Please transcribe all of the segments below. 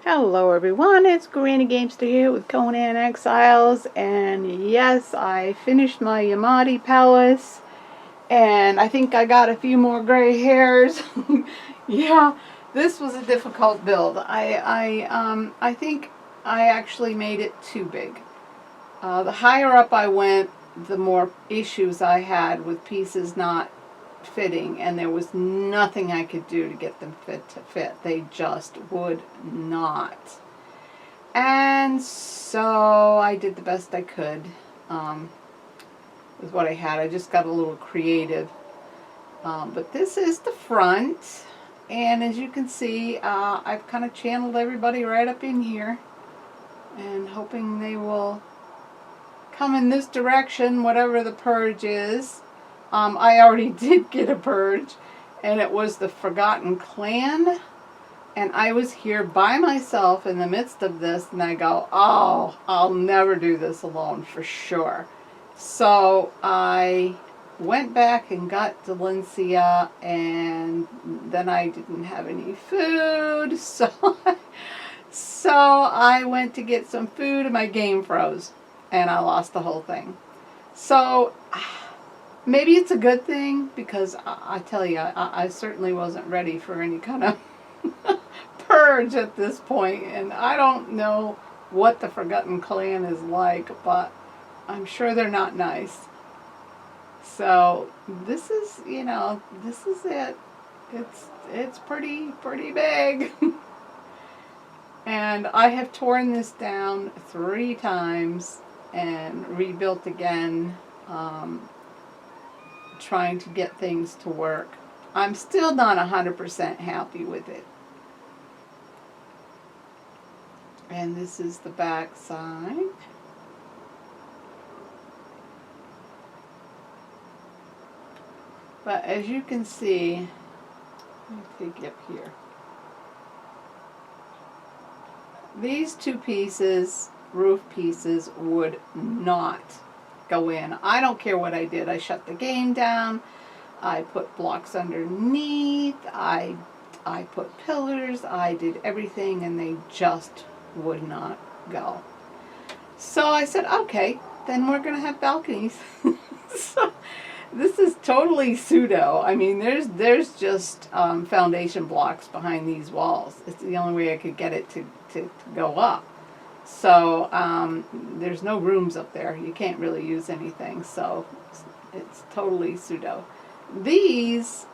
Hello everyone, it's Granny Gamester here with Conan Exiles, and yes, I finished my Yamadi Palace, and I think I got a few more gray hairs. Yeah, this was a difficult build. I think I actually made it too big. The higher up I went, the more issues I had with pieces not fitting, and there was nothing I could do to get them to fit. They just would not. And so I did the best I could with what I had. I just got a little creative. But this is the front, and as you can see, I've kind of channeled everybody right up in here, and hoping they will come in this direction, whatever the purge is. I already did get a purge, and it was the Forgotten Clan. And I was here by myself in the midst of this, and I go, oh, I'll never do this alone for sure. So I went back and got Delencia, and then I didn't have any food, so I went to get some food, and my game froze, and I lost the whole thing. So maybe it's a good thing, because I tell you, I certainly wasn't ready for any kind of purge at this point, and I don't know what the Forgotten Clan is like, but I'm sure they're not nice. So this is, this is it. It's pretty big. And I have torn this down 3 times and rebuilt again, trying to get things to work. I'm still not 100% happy with it. And this is the back side. But as you can see, let me take you up here. These 2 pieces, roof pieces, would not go in. I don't care what I did. I shut the game down. I put blocks underneath. I put pillars. I did everything, and they just would not go. So I said, okay, then we're going to have balconies. So this is totally pseudo. I mean, there's just foundation blocks behind these walls. It's the only way I could get it to go up. So there's no rooms up there. You can't really use anything. So it's totally pseudo. These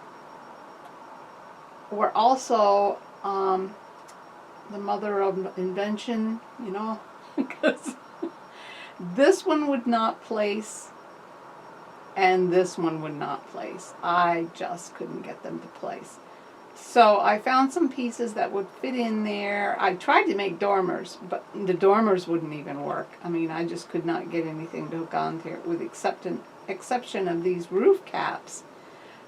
were also the mother of invention, because this one would not place, and this one would not place. I just couldn't get them to place. So I found some pieces that would fit in there. I tried to make dormers, but the dormers wouldn't even work. I mean, I just could not get anything to hook on there, with exception of these roof caps.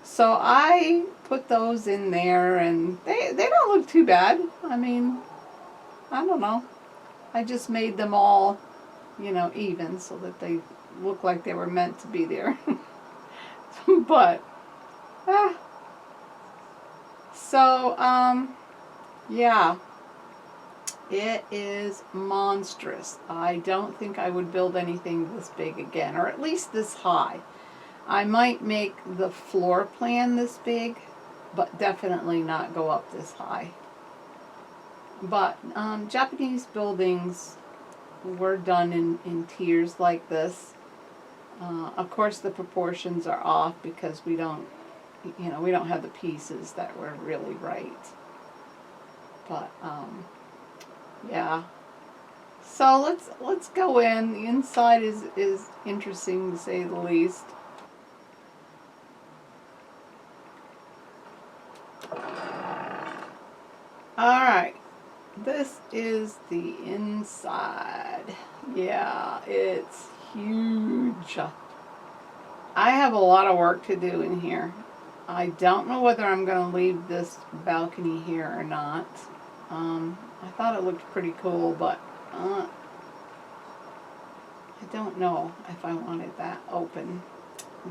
So I put those in there, and they don't look too bad. I mean, I don't know. I just made them all, even, so that they look like they were meant to be there. But, so, yeah, it is monstrous. I don't think I would build anything this big again, or at least this high. I might make the floor plan this big, but definitely not go up this high. But Japanese buildings were done in tiers like this. Of course, the proportions are off because we don't have the pieces that were really right. But yeah. So let's go in. The inside is interesting, to say the least. Alright, this is the inside. Yeah, it's huge. I have a lot of work to do in here. I don't know whether I'm going to leave this balcony here or not. I thought it looked pretty cool, but I don't know if I wanted that open.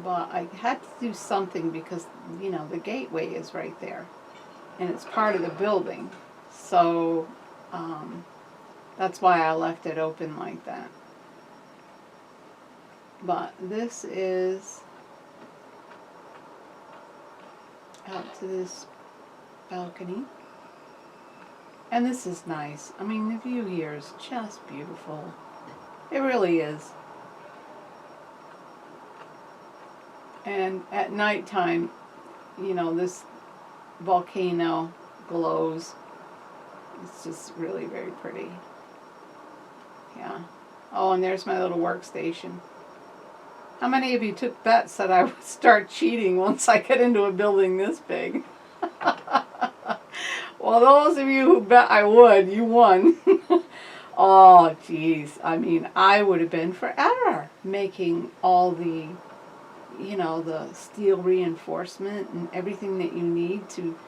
But I had to do something because, the gateway is right there. And it's part of the building. So That's why I left it open like that. But this is out to this balcony. And this is nice. I mean, the view here is just beautiful. It really is. And at nighttime, you know, this volcano glows. It's just really very pretty. Yeah. Oh, and there's my little workstation. How many of you took bets that I would start cheating once I get into a building this big? Well, those of you who bet I would, you won. Oh, geez. I mean, I would have been forever making all the, you know, the steel reinforcement and everything that you need to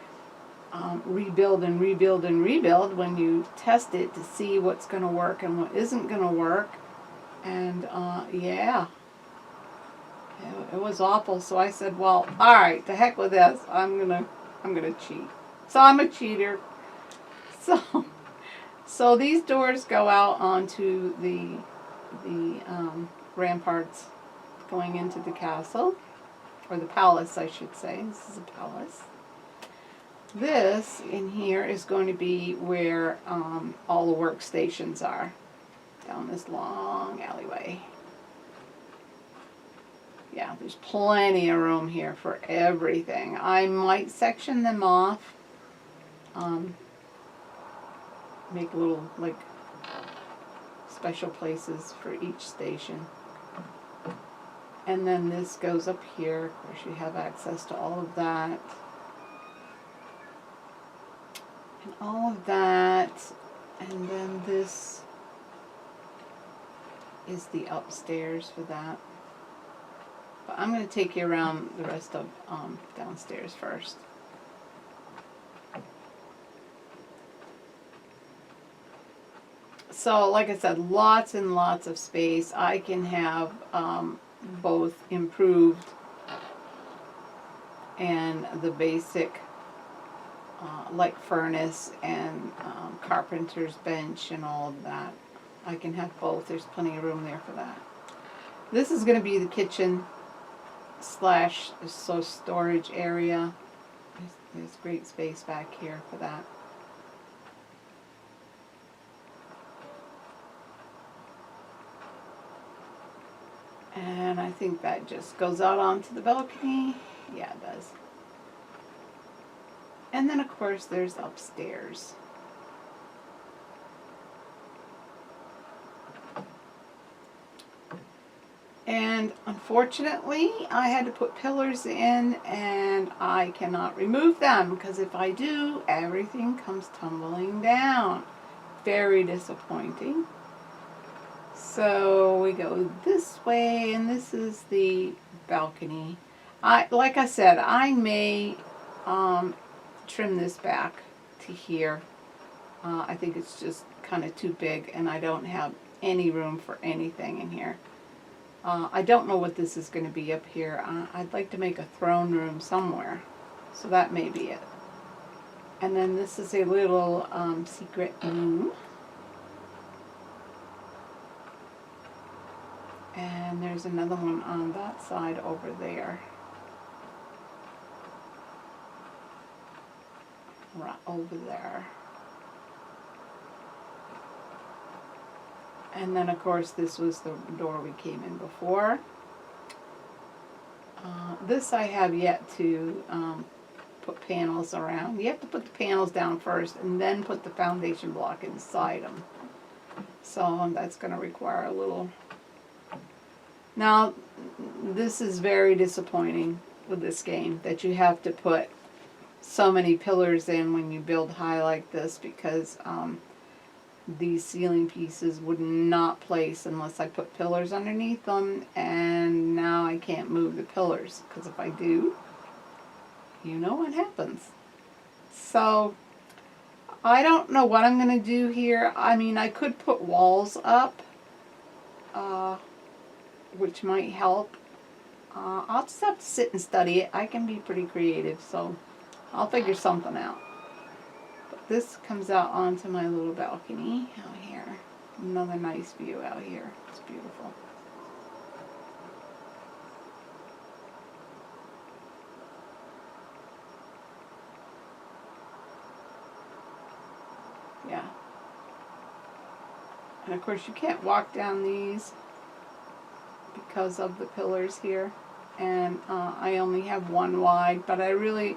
rebuild and rebuild and rebuild when you test it to see what's going to work and what isn't going to work. And, yeah. It was awful. So I said, well, all right, to heck with this. I'm gonna cheat. So I'm a cheater. So these doors go out onto the ramparts going into the castle, or the palace, I should say. This is a palace. This in here is going to be where all the workstations are, down this long alleyway. Yeah, there's plenty of room here for everything. I might section them off. Make little, like, special places for each station. And then this goes up here. Of course, you have access to all of that. And all of that. And then this is the upstairs for that. But I'm going to take you around the rest of downstairs first. So, like I said, lots and lots of space. I can have both improved and the basic, like furnace and carpenter's bench and all of that. I can have both. There's plenty of room there for that. This is going to be the kitchen / storage area. There's great space back here for that. And I think that just goes out onto the balcony. Yeah, it does. And then, of course, there's upstairs. And unfortunately, I had to put pillars in, and I cannot remove them, because if I do, everything comes tumbling down. Very disappointing. So we go this way, and this is the balcony. Like I said, I may trim this back to here. I think it's just kind of too big, and I don't have any room for anything in here. I don't know what this is going to be up here. I'd like to make a throne room somewhere. So that may be it. And then this is a little secret room. And there's another one on that side over there. Right over there. And then, of course, this was the door we came in before. This I have yet to put panels around. You have to put the panels down first and then put the foundation block inside them. So that's going to require a little... Now, this is very disappointing with this game, that you have to put so many pillars in when you build high like this, because these ceiling pieces would not place unless I put pillars underneath them, and now I can't move the pillars, because if I do, you know what happens. So I don't know what I'm going to do here. I mean, I could put walls up, which might help. I'll just have to sit and study it. I can be pretty creative, so I'll figure something out. But this comes out onto my little balcony out here. Another nice view out here. It's beautiful. Yeah. And of course you can't walk down these because of the pillars here. And I only have one wide, but I really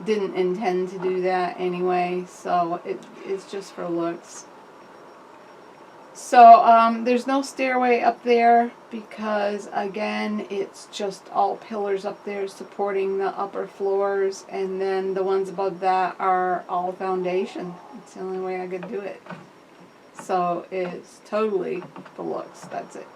didn't intend to do that anyway, so it's just for looks. So there's no stairway up there because, again, it's just all pillars up there supporting the upper floors, and then the ones above that are all foundation. It's the only way I could do it. So it's totally for looks. That's it.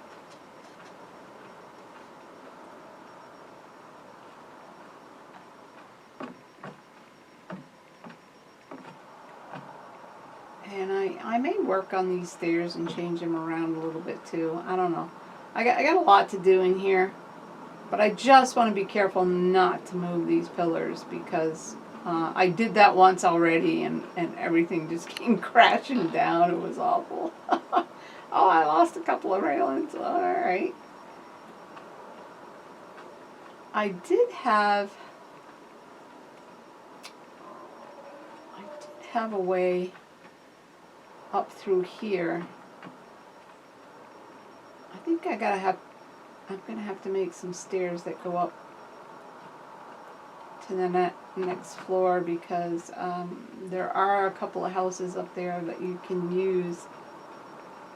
And I may work on these stairs and change them around a little bit too. I don't know. I got a lot to do in here. But I just want to be careful not to move these pillars because I did that once already and everything just came crashing down. It was awful. Oh, I lost a couple of railings. Alright. I did have a way up through here. I think I'm gonna have to make some stairs that go up to the next floor because there are a couple of houses up there that you can use.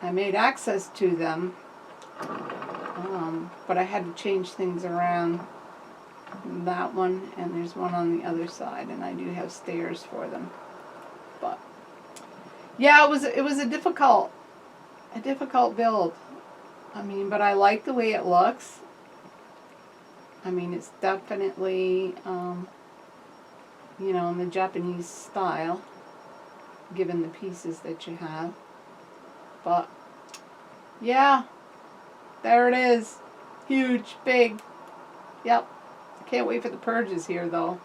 I made access to them, but I had to change things around. That one, and there's one on the other side, and I do have stairs for them. But yeah, it was a difficult build. I mean, but I like the way it looks. I mean, it's definitely, you know, in the Japanese style, given the pieces that you have. But yeah, there it is. Huge, big. Yep. Can't wait for the purges here, though.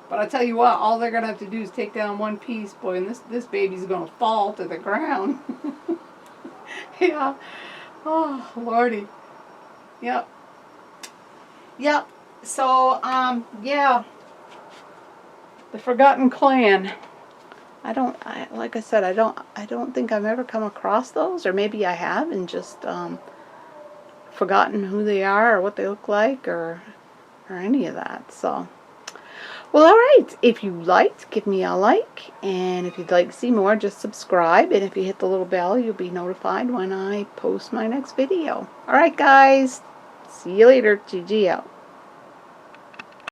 But I tell you what, all they're gonna have to do is take down one piece, boy, and this baby's gonna fall to the ground. Yeah. Oh, Lordy. Yep. Yep. So, yeah. The Forgotten Clan. Like I said, I don't think I've ever come across those, or maybe I have and just forgotten who they are or what they look like or any of that. So, well, alright, if you liked, give me a like, and if you'd like to see more, just subscribe, and if you hit the little bell, you'll be notified when I post my next video. Alright guys, see you later, GG out.